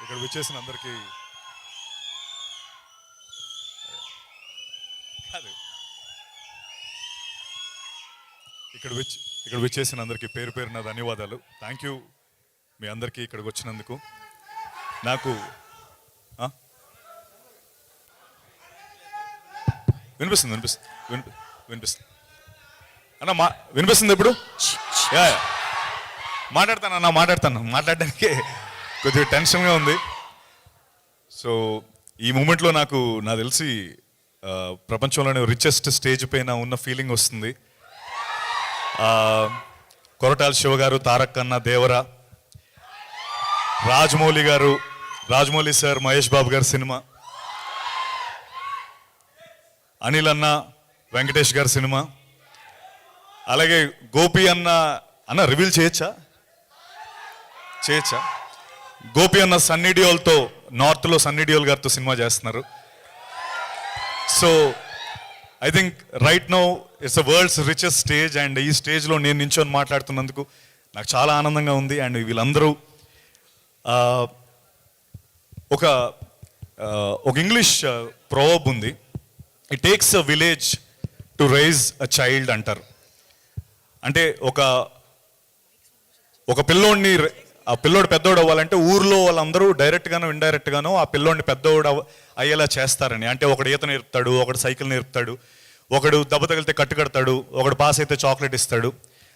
ఇక్కడ విచ్చేసిన అందరికీ కాదు ఇక్కడ విచ్చేసిన అందరికీ పేరు పేరున ధన్యవాదాలు. థ్యాంక్ యూ మీ అందరికీ ఇక్కడికి వచ్చినందుకు. నాకు వినిపిస్తుంది వినిపిస్తుంది అన్న వినిపిస్తుంది ఇప్పుడు. మాట్లాడడానికి కొద్దిగా టెన్షన్గా ఉంది. సో ఈ మూమెంట్లో నాకు తెలిసి ప్రపంచంలోనే రిచెస్ట్ స్టేజ్ పైన ఉన్న ఫీలింగ్ వస్తుంది. కొరటాల శివ గారు, తారక్ అన్న, దేవర, రాజమౌళి సార్, మహేష్ బాబు గారి సినిమా, అనిల్ అన్న, వెంకటేష్ గారి సినిమా, అలాగే గోపి అన్న రివీల్ చేయొచ్చా? గోపి అన్న సన్నీ డియోల్తో, నార్త్లో సన్నీ డియోల్ గారితో సినిమా చేస్తున్నారు. So I think right now it's the world's richest stage. And ఈ స్టేజ్లో నేను నించొని మాట్లాడుతున్నందుకు నాకు చాలా ఆనందంగా ఉంది. అండ్ వీళ్ళందరూ ఒక ఇంగ్లీష్ ప్రోవర్బ్ ఉంది, it takes a village to raise a child అంటారు. అంటే ఒక పిల్లోడిని, ఆ పిల్లోడు పెద్దోడు అవ్వాలంటే ఊర్లో వాళ్ళందరూ డైరెక్ట్గానో ఇండైరెక్ట్గానో ఆ పిల్లోడిని పెద్దోడు అయ్యేలా చేస్తారని. అంటే ఒకడు ఈత నేర్పుతాడు, ఒకడు సైకిల్ నేర్పుతాడు, ఒకడు దెబ్బ తగిలితే కట్టు కడతాడు, ఒకడు పాస్ అయితే చాక్లెట్ ఇస్తాడు.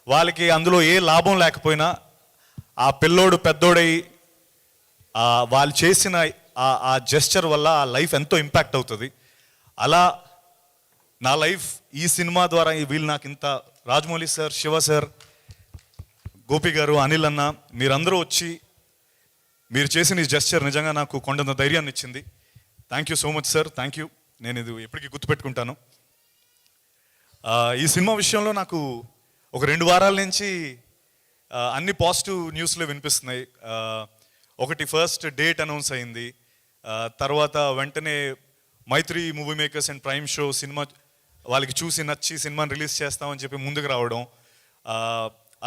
వాళ్ళకి అందులో ఏ లాభం లేకపోయినా ఆ పిల్లోడు పెద్దోడై వాళ్ళు చేసిన ఆ జెస్చర్ వల్ల ఆ లైఫ్ ఎంతో ఇంపాక్ట్ అవుతుంది. అలా నా లైఫ్ ఈ సినిమా ద్వారా వీళ్ళు నాకు ఇంత, రాజమౌళి సార్, శివ సార్, గోపి గారు, అనిల్ అన్న, మీరందరూ వచ్చి మీరు చేసిన ఈ జెస్చర్ నిజంగా నాకు కొండంత ధైర్యాన్ని ఇచ్చింది. Thank you so much sir, thank you. నేను ఇది ఎప్పటికీ గుర్తుపెట్టుకుంటాను. ఈ సినిమా విషయంలో నాకు ఒక 2 వారాల నుంచి అన్ని పాజిటివ్ న్యూస్లే వినిపిస్తున్నాయి. ఒకటి ఫస్ట్ డేట్ అనౌన్స్ అయింది, తర్వాత వెంటనే Mythri movie makers and prime show సినిమా వాళ్ళకి చూసి నచ్చి సినిమాని రిలీజ్ చేస్తామని చెప్పి ముందుకు రావడం,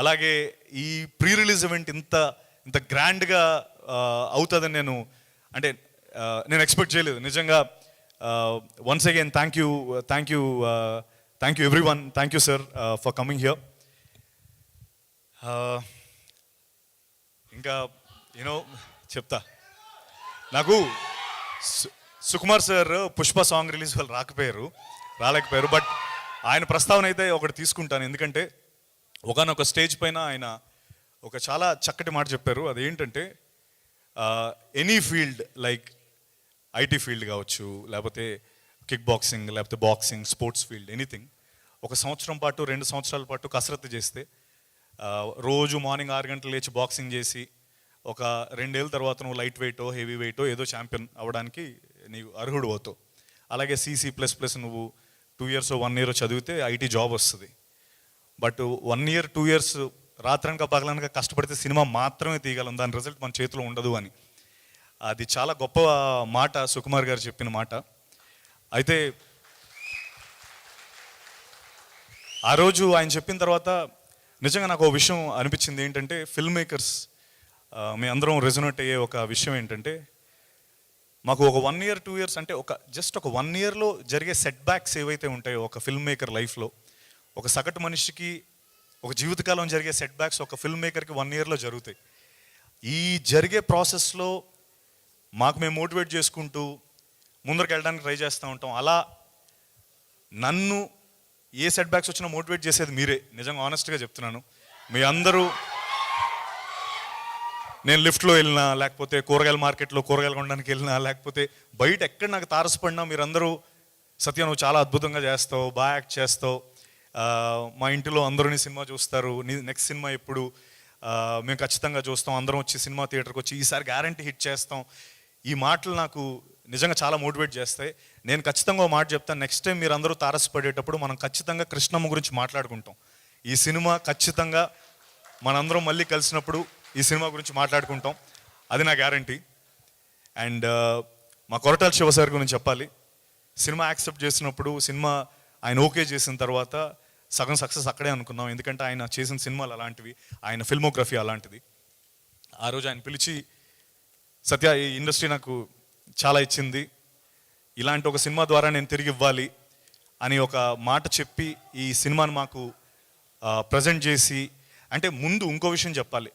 అలాగే ఈ ప్రీ రిలీజ్ ఈవెంట్ ఇంత గ్రాండ్గా అవుతుందని నేను ఎక్స్పెక్ట్ చేయలేదు నిజంగా. Once again thank you everyone, thank you sir for coming here. ఇంకా చెప్తా, నాకు Sukumar sir Pushpa song release వాళ్ళు రాలేకపోయారు. బట్ ఆయన ప్రస్తావన అయితే ఒకటి తీసుకుంటాను. ఎందుకంటే ఒకనొక స్టేజ్ పైన ఆయన ఒక చాలా చక్కటి మాట చెప్పారు. అదేంటంటే any field, like IT field కావచ్చు, లేకపోతే కిక్ బాక్సింగ్, లేకపోతే బాక్సింగ్, స్పోర్ట్స్ ఫీల్డ్, ఎనీథింగ్, 1 సంవత్సరం పాటు 2 సంవత్సరాల పాటు కసరత్తు చేస్తే, రోజు మార్నింగ్ 6 గంటలు లేచి బాక్సింగ్ చేసి ఒక 2 ఏళ్ళ తర్వాత నువ్వు లైట్ వెయిటో హెవీ వెయిటో ఏదో ఛాంపియన్ అవ్వడానికి నీవు అర్హుడు అవుతావు. అలాగే CC++ నువ్వు 2 ఇయర్స్ 1 ఇయర్ చదివితే ఐటీ జాబ్ వస్తుంది. బట్ 1 ఇయర్ 2 ఇయర్స్ రాత్రనక పగలనక కష్టపడితే సినిమా మాత్రమే తీయగలం, దాని రిజల్ట్ మన చేతిలో ఉండదు అని. అది చాలా గొప్ప మాట సుకుమార్ గారు చెప్పిన మాట. అయితే ఆ రోజు ఆయన చెప్పిన తర్వాత నిజంగా నాకు ఒక విషయం అనిపించింది. ఏంటంటే ఫిల్మ్ మేకర్స్ మీ అందరం రెజొనేట్ అయ్యే ఒక విషయం ఏంటంటే, మాకు ఒక 1 ఇయర్ 2 ఇయర్స్ అంటే జస్ట్ ఒక 1 ఇయర్లో జరిగే సెట్ బ్యాక్స్ ఏవైతే ఉంటాయో ఒక ఫిల్మ్ మేకర్ లైఫ్లో, ఒక సగటు మనిషికి ఒక జీవితకాలం జరిగే సెట్ బ్యాక్స్ ఒక ఫిల్మ్ మేకర్కి 1 ఇయర్లో జరుగుతాయి. ఈ జరిగే ప్రాసెస్లో మాకు మేము మోటివేట్ చేసుకుంటూ ముందరికి వెళ్ళడానికి ట్రై చేస్తూ ఉంటాం. అలా నన్ను ఏ సెట్ బ్యాక్స్ వచ్చినా మోటివేట్ చేసేది మీరే. నిజంగా ఆనెస్ట్గా చెప్తున్నాను. మీ అందరూ, నేను లిఫ్ట్లో వెళ్ళినా, లేకపోతే కూరగాయల మార్కెట్లో కూరగాయలు కొనడానికి వెళ్ళినా, లేకపోతే బయట ఎక్కడ నాకు తారసపడినా మీరందరూ సత్య నువ్వు చాలా అద్భుతంగా చేస్తావు, బాగా యాక్ట్ చేస్తావు, మా ఇంటిలో అందరూ నీ సినిమా చూస్తారు, నీ నెక్స్ట్ సినిమా ఎప్పుడు, మేము ఖచ్చితంగా చూస్తాం, అందరం వచ్చి సినిమా థియేటర్కి వచ్చి ఈసారి గ్యారంటీ హిట్ చేస్తాం. ఈ మాటలు నాకు నిజంగా చాలా మోటివేట్ చేస్తాయి. నేను ఖచ్చితంగా ఒక మాట చెప్తాను, నెక్స్ట్ టైం మీరు అందరూ తారసపడేటప్పుడు మనం ఖచ్చితంగా కృష్ణమ్మ గురించి మాట్లాడుకుంటాం. ఈ సినిమా ఖచ్చితంగా మనందరం మళ్ళీ కలిసినప్పుడు ఈ సినిమా గురించి మాట్లాడుకుంటాం, అది నా గ్యారంటీ. అండ్ మా కొరటాల శివ సార్ గురించి చెప్పాలి. సినిమా యాక్సెప్ట్ చేసినప్పుడు, సినిమా ఆయన ఓకే చేసిన తర్వాత సగం సక్సెస్ అక్కడే అనుకున్నాం. ఎందుకంటే ఆయన చేసిన సినిమాలు అలాంటివి, ఆయన ఫిల్మోగ్రఫీ అలాంటిది. ఆ రోజు ఆయన పిలిచి సత్య, ఈ ఇండస్ట్రీ నాకు చాలా ఇచ్చింది, ఇలాంటి ఒక సినిమా ద్వారా నేను తిరిగి ఇవ్వాలి అని ఒక మాట చెప్పి ఈ సినిమాను మాకు ప్రజెంట్ చేసి, అంటే ముందు ఇంకో విషయం చెప్పాలి,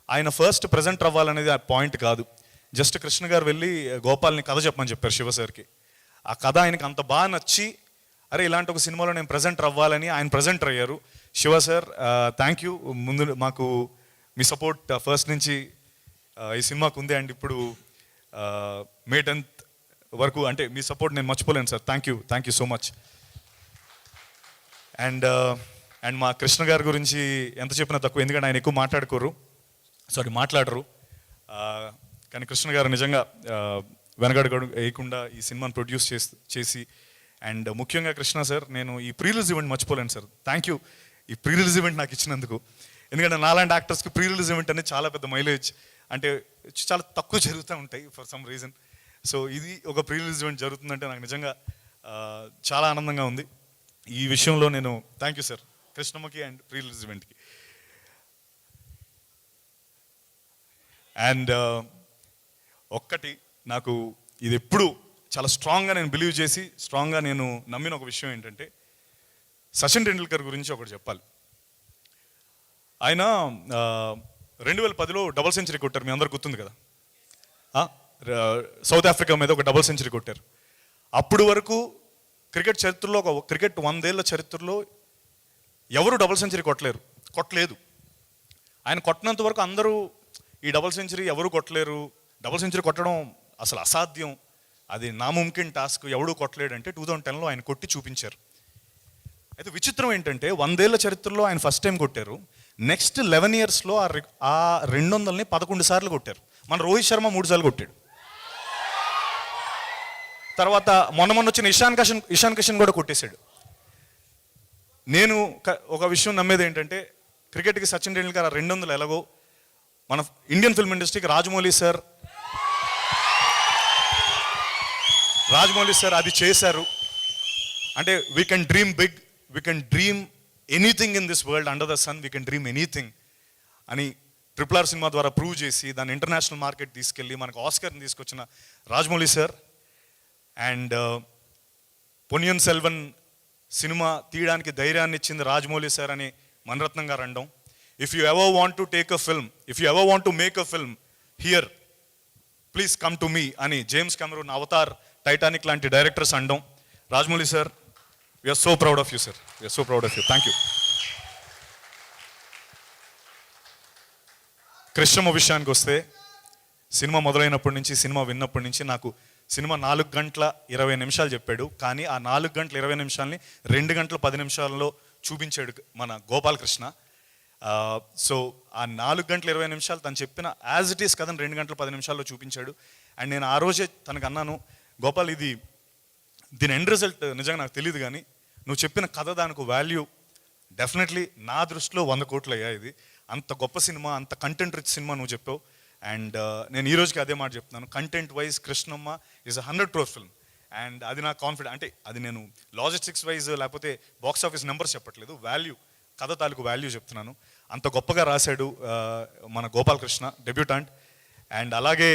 ఆయన ఫస్ట్ ప్రజెంట్ అవ్వాలనేది ఆ పాయింట్ కాదు. జస్ట్ కృష్ణ గారు వెళ్ళి గోపాల్ని కథ చెప్పమని చెప్పారు శివ సార్కి. ఆ కథ ఆయనకి అంత బాగా నచ్చి, అరే ఇలాంటి ఒక సినిమాలో నేను ప్రజెంటర్ అవ్వాలని ఆయన ప్రజెంటర్ అయ్యారు. Shiva sir, thank you. ముందు మాకు మీ సపోర్ట్ ఫస్ట్ నుంచి ఈ సినిమాకు ఉంది. అండ్ ఇప్పుడు మే 10th వరకు అంటే మీ సపోర్ట్ నేను మర్చిపోలేను sir. Thank you so much. And మా కృష్ణ గారి గురించి ఎంత చెప్పినా తక్కువ, ఎందుకంటే ఆయన ఎక్కువ మాట్లాడరు. కానీ కృష్ణ గారు నిజంగా వెనకడుగు వేయకుండా ఈ సినిమాని ప్రొడ్యూస్ చేసి అండ్ ముఖ్యంగా కృష్ణ సార్, నేను ఈ ప్రీ రిలీజ్ ఈవెంట్ మర్చిపోలేను సార్. థ్యాంక్ యూ ఈ ప్రీ రిలీజ్ ఈవెంట్ నాకు ఇచ్చినందుకు. ఎందుకంటే నాలాంటి యాక్టర్స్కి ప్రీ రిలీజ్ ఈవెంట్ అనేది చాలా పెద్ద మైలేజ్, అంటే చాలా తక్కువ జరుగుతూ ఉంటాయి ఫర్ సమ్ రీజన్. సో ఇది ఒక ప్రీ రిలీజ్ ఈవెంట్ జరుగుతుందంటే నాకు నిజంగా చాలా ఆనందంగా ఉంది. ఈ విషయంలో నేను థ్యాంక్ యూ సార్ కృష్ణమ్మకి అండ్ ప్రీ రిలీజ్ ఈవెంట్కి. అండ్ ఒక్కటి, నాకు ఇది ఎప్పుడు చాలా స్ట్రాంగ్గా నేను బిలీవ్ చేసి స్ట్రాంగ్గా నేను నమ్మిన ఒక విషయం ఏంటంటే, సచిన్ టెండూల్కర్ గురించి ఒకటి చెప్పాలి. ఆయన 2010లో డబుల్ సెంచరీ కొట్టారు, మీ అందరు గుర్తుంది కదా. సౌత్ ఆఫ్రికా మీద ఒక డబుల్ సెంచరీ కొట్టారు. అప్పుడు వరకు క్రికెట్ చరిత్రలో, ఒక క్రికెట్ 100 ఏళ్ల చరిత్రలో ఎవరు డబుల్ సెంచరీ కొట్టలేదు. ఆయన కొట్టినంత వరకు అందరూ ఈ డబుల్ సెంచరీ ఎవరు కొట్టలేరు, డబుల్ సెంచరీ కొట్టడం అసలు అసాధ్యం, అది నాముమ్కిన్ టాస్క్, ఎవడూ కొట్టలేడంటే 2010లో ఆయన కొట్టి చూపించారు. అయితే విచిత్రం ఏంటంటే 100 ఏళ్ల చరిత్రలో ఆయన ఫస్ట్ టైం కొట్టారు. నెక్స్ట్ 11 ఇయర్స్లో ఆ 200ని 11 సార్లు కొట్టారు. మన రోహిత్ శర్మ 3 సార్లు కొట్టాడు. తర్వాత మొన్న వచ్చిన ఇషాన్ కిషన్ కూడా కొట్టేశాడు. నేను ఒక విషయం నమ్మేది ఏంటంటే, క్రికెట్కి సచిన్ టెండూల్కర్ 200 ఎలాగో మన ఇండియన్ ఫిల్మ్ ఇండస్ట్రీకి రాజమౌళి సార్ అది చేశారు. అంటే we can dream big, we can dream anything in this world, under the sun we can dream anything అని RRR సినిమా ద్వారా ప్రూవ్ చేసి దాన్ని ఇంటర్నేషనల్ మార్కెట్ తీసుకెళ్ళి మనకు ఆస్కర్ని తీసుకొచ్చిన Rajamouli sir. And Ponniyin Selvan cinema తీయడానికి ధైర్యాన్ని ఇచ్చింది రాజమౌళి సార్ అని మణిరత్నం గారు అనడం. If you ever want to take a film, if you ever want to make a film here, please come to me అని జేమ్స్ కెమెరూన్, అవతార్, టైటానిక్ లాంటి డైరెక్టర్స్ అనడం. Rajamouli sir, we are so proud of you sir, we are so proud of you. Thank you. Krishnamma విషయానికి వస్తే, cinema మొదలైనప్పటి నుంచి, cinema విన్నప్పటి నుంచి నాకు cinema 4 గంటల 20 నిమిషాలు చెప్పాడు, కానీ ఆ 4 గంటల 20 నిమిషాలని 2 గంటల 10 నిమిషాలలో చూపించాడు మన గోపాలకృష్ణ. సో ఆ 4 గంటల 20 నిమిషాలు తను చెప్పిన యాజ్ ఇట్ ఈస్ కథను 2 గంటల 10 నిమిషాల్లో చూపించాడు. అండ్ నేను ఆ రోజే తనకు అన్నాను, గోపాల్ దీని ఎండ్ రిజల్ట్ నిజంగా నాకు తెలియదు, కానీ నువ్వు చెప్పిన కథ దానికి వాల్యూ డెఫినెట్లీ నా దృష్టిలో 100 కోట్లు అయ్యా. ఇది అంత గొప్ప సినిమా, అంత కంటెంట్ రిచ్ సినిమా నువ్వు చెప్పావు. అండ్ నేను ఈ రోజుకి అదే మాట చెప్తున్నాను, content wise Krishnamma is 100 crore film. And అది నా కాన్ఫిడెంట్, అంటే అది నేను లాజిస్టిక్స్ వైజ్ లేకపోతే బాక్స్ ఆఫీస్ నెంబర్స్ చెప్పట్లేదు, వాల్యూ, కథ తాలూకు వాల్యూ చెప్తున్నాను. అంత గొప్పగా రాశాడు మన గోపాలకృష్ణ, డెబ్యూటాంట్. అండ్ అలాగే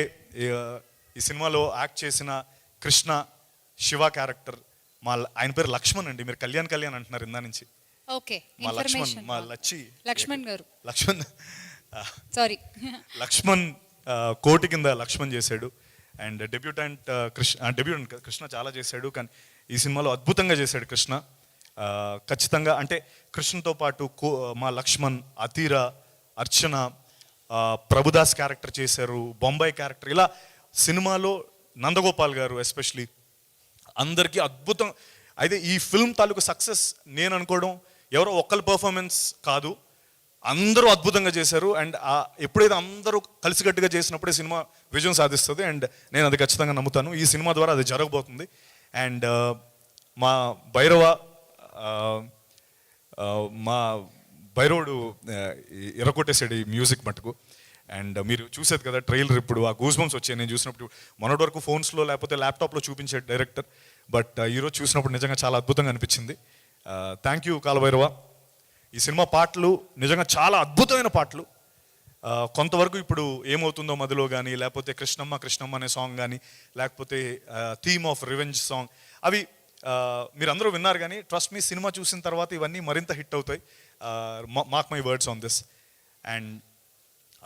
ఈ సినిమాలో యాక్ట్ చేసిన కృష్ణ, శివ క్యారెక్టర్, ఆయన పేరు లక్ష్మణ్ అండి, మీరు కళ్యాణ్ అంటున్నారు ఇందా నుంచి. ఓకే, మా లక్ష్మణ్ గారు లక్ష్మణ్ కోటి కింద లక్ష్మణ్ చేశాడు. అండ్ డెబ్యూటెంట్ కృష్ణ చాలా చేశాడు, కానీ ఈ సినిమాలో అద్భుతంగా చేశాడు కృష్ణ. ఖచ్చితంగా అంటే కృష్ణతో పాటు మా లక్ష్మణ్, అతీరా, అర్చన, ప్రభుదాస్ క్యారెక్టర్ చేశారు, బొంబాయి క్యారెక్టర్, ఇలా సినిమాలో నందగోపాల్ గారు ఎస్పెషలీ అందరికీ అద్భుతం. అయితే ఈ ఫిల్మ్ తాలూకు సక్సెస్ నేను అనుకోవడం ఎవరో ఒక్కరి పర్ఫార్మెన్స్ కాదు, అందరూ అద్భుతంగా చేశారు. అండ్ ఎప్పుడైతే అందరూ కలిసికట్టుగా చేసినప్పుడే సినిమా విజయం సాధిస్తుంది. అండ్ నేను అది ఖచ్చితంగా నమ్ముతాను, ఈ సినిమా ద్వారా అది జరగబోతుంది. అండ్ మా భైరవుడు ఎరగొట్టేసాడు ఈ మ్యూజిక్ మటుకు. అండ్ మీరు చూసేది కదా ట్రైలర్, ఇప్పుడు ఆ గూస్ బంప్స్ వచ్చాయి నేను చూసినప్పుడు. మొన్నటి వరకు ఫోన్స్లో లేకపోతే ల్యాప్టాప్లో చూపించాడు డైరెక్టర్, బట్ ఈరోజు చూసినప్పుడు నిజంగా చాలా అద్భుతంగా అనిపించింది. Thank you Kaala Bhairava. ఈ సినిమా పాటలు నిజంగా చాలా అద్భుతమైన పాటలు. కొంతవరకు ఇప్పుడు ఏమవుతుందో మధ్యలో కానీ, లేకపోతే కృష్ణమ్మ కృష్ణమ్మ అనే సాంగ్ కానీ, లేకపోతే థీమ్ ఆఫ్ రివెంజ్ సాంగ్, అవి మీరందరూ విన్నారు. కానీ ట్రస్ట్ మీ, సినిమా చూసిన తర్వాత ఇవన్నీ మరింత హిట్ అవుతాయి. Mark my words on this. And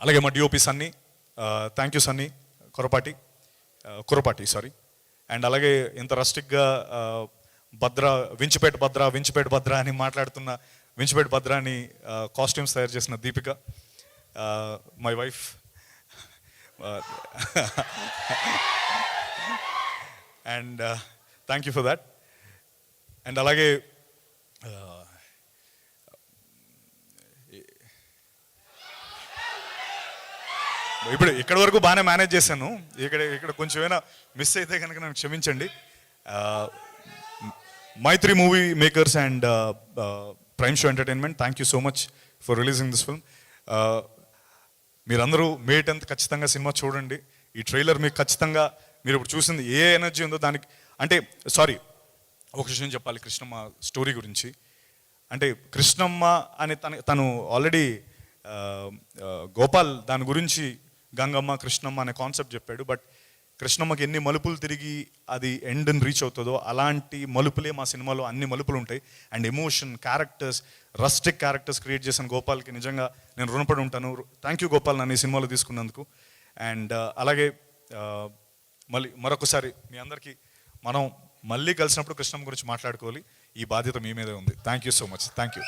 అలాగే మా DOP Sunny, thank you Sunny Kurapati sorry. And అలాగే ఇంత రస్టిక్గా వించిపేట భద్ర అని మాట్లాడుతున్న వించిపేట భద్ర అని కాస్ట్యూమ్స్ తయారు చేసిన Deepika, my wife. And thank you for that. And అలాగే ఇప్పుడు ఇక్కడి వరకు బాగానే మేనేజ్ చేశాను. ఇక్కడ కొంచెం ఏమైనా మిస్ అయితే కనుక నన్ను క్షమించండి. Mythri movie makers and prime show entertainment, thank you so much for releasing this film. మీరందరూ మే 10th ఖచ్చితంగా సినిమా చూడండి. ఈ ట్రైలర్ మీకు ఖచ్చితంగా, మీరు ఇప్పుడు చూసింది ఏ ఎనర్జీ ఉందో దానికి, అంటే సారీ ఒక విషయం చెప్పాలి కృష్ణమ్మ స్టోరీ గురించి. అంటే కృష్ణమ్మ అని తను ఆల్రెడీ గోపాల్ దాని గురించి గంగమ్మ కృష్ణమ్మ అనే కాన్సెప్ట్ చెప్పాడు. బట్ కృష్ణమ్మకి ఎన్ని మలుపులు తిరిగి అది ఎండ్ని రీచ్ అవుతుందో అలాంటి మలుపులే మా సినిమాలో అన్ని మలుపులు ఉంటాయి. And emotion, characters, rustic characters create చేసిన గోపాల్కి నిజంగా నేను రుణపడి ఉంటాను. థ్యాంక్ యూ గోపాల్ నన్ను ఈ సినిమాలో తీసుకున్నందుకు. అండ్ అలాగే మరొకసారి మీ అందరికీ మనం మళ్ళీ కలిసినప్పుడు కృష్ణమ్మ గురించి మాట్లాడుకోవాలి. ఈ బాధ్యత మీ మీదే ఉంది. Thank you so much. Thank you.